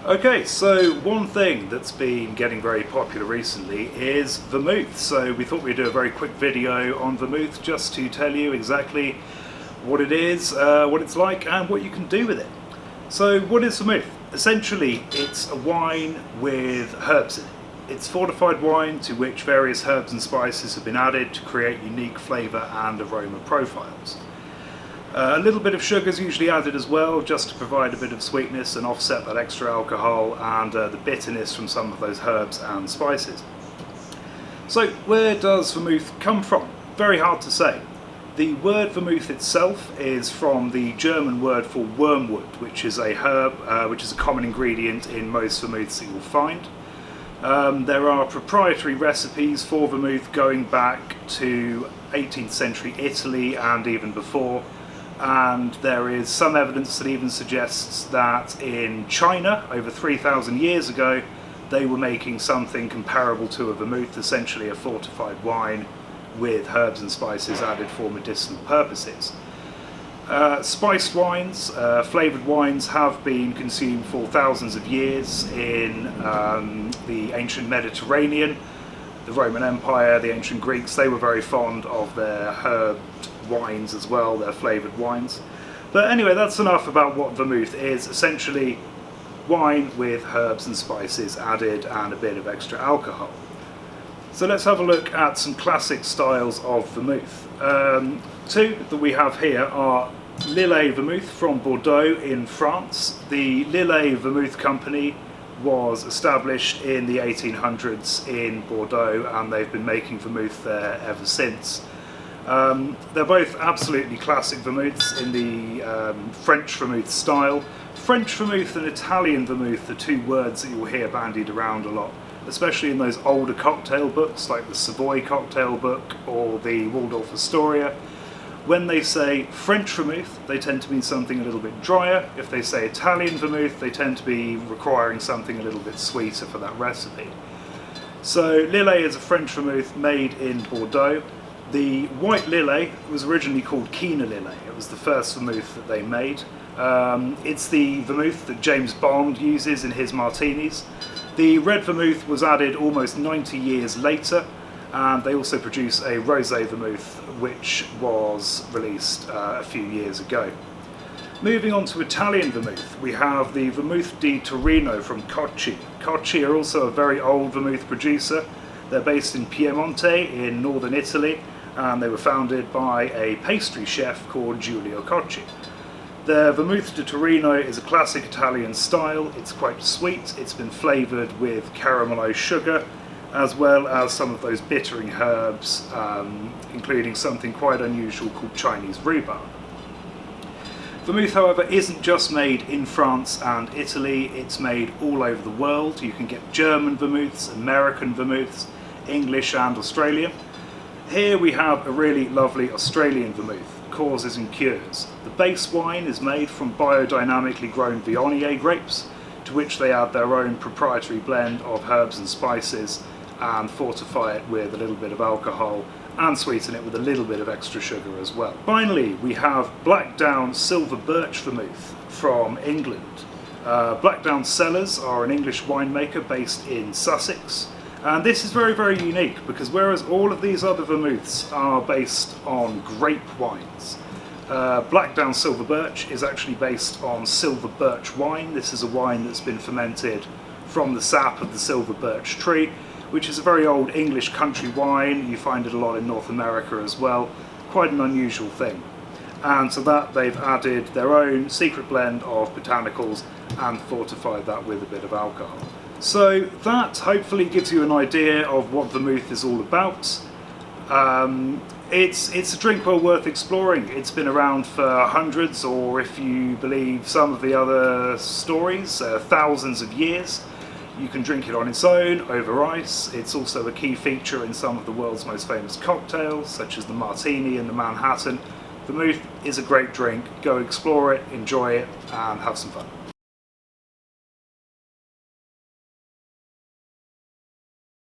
Okay, so one thing that's been getting very popular recently is vermouth. So we thought we'd do a very quick video on vermouth just to tell you exactly what it is, what it's like and what you can do with it. So what is vermouth? Essentially it's a wine with herbs in it. It's fortified wine to which various herbs and spices have been added to create unique flavour and aroma profiles. A little bit of sugar is usually added as well, just to provide a bit of sweetness and offset that extra alcohol and the bitterness from some of those herbs and spices. So where does vermouth come from? Very hard to say. The word vermouth itself is from the German word for wormwood, which is a herb, which is a common ingredient in most vermouths that you'll find. There are proprietary recipes for vermouth going back to 18th century Italy and even before. And there is some evidence that even suggests that in China, over 3,000 years ago, they were making something comparable to a vermouth, essentially a fortified wine with herbs and spices added for medicinal purposes. Spiced wines, flavoured wines have been consumed for thousands of years in the ancient Mediterranean. The Roman Empire, the ancient Greeks, they were very fond of their herbed wines as well, their flavoured wines. But anyway, that's enough about what vermouth is. Essentially wine with herbs and spices added and a bit of extra alcohol. So let's have a look at some classic styles of vermouth. Two that we have here are Lillet Vermouth from Bordeaux in France. The Lillet Vermouth Company was established in the 1800s in Bordeaux and they've been making vermouth there ever since. They're both absolutely classic vermouths in the French vermouth style. French vermouth and Italian vermouth are two words that you'll hear bandied around a lot, especially in those older cocktail books like the Savoy cocktail book or the Waldorf Astoria. When they say French vermouth, they tend to mean something a little bit drier. If they say Italian vermouth, they tend to be requiring something a little bit sweeter for that recipe. So Lillet is a French vermouth made in Bordeaux. The white Lillet was originally called Kina Lillet. It was the first vermouth that they made. It's the vermouth that James Bond uses in his martinis. The red vermouth was added almost 90 years later, and they also produce a rosé vermouth which was released a few years ago. Moving on to Italian vermouth, we have the Vermouth di Torino from Cocchi. Cocchi are also a very old vermouth producer. They're based in Piemonte in northern Italy, and they were founded by a pastry chef called Giulio Cocchi. Their Vermouth di Torino is a classic Italian style. It's quite sweet. It's been flavoured with caramelised sugar, as well as some of those bittering herbs, including something quite unusual called Chinese rhubarb. Vermouth, however, isn't just made in France and Italy, it's made all over the world. You can get German vermouths, American vermouths, English and Australian. Here we have a really lovely Australian vermouth, Causes and Cures. The base wine is made from biodynamically grown Viognier grapes, to which they add their own proprietary blend of herbs and spices and fortify it with a little bit of alcohol and sweeten it with a little bit of extra sugar as well. Finally, we have Blackdown Silver Birch Vermouth from England. Blackdown Cellars are an English winemaker based in Sussex. And this is very, very unique because whereas all of these other vermouths are based on grape wines, Blackdown Silver Birch is actually based on silver birch wine. This is a wine that's been fermented from the sap of the silver birch tree, which is a very old English country wine. You find it a lot in North America as well. Quite an unusual thing. And to that they've added their own secret blend of botanicals and fortified that with a bit of alcohol. So that hopefully gives you an idea of what vermouth is all about. It's a drink well worth exploring. It's been around for hundreds, or if you believe some of the other stories, thousands of years. You can drink it on its own, over ice. It's also a key feature in some of the world's most famous cocktails, such as the Martini and the Manhattan. Vermouth is a great drink. Go explore it, enjoy it, and have some fun.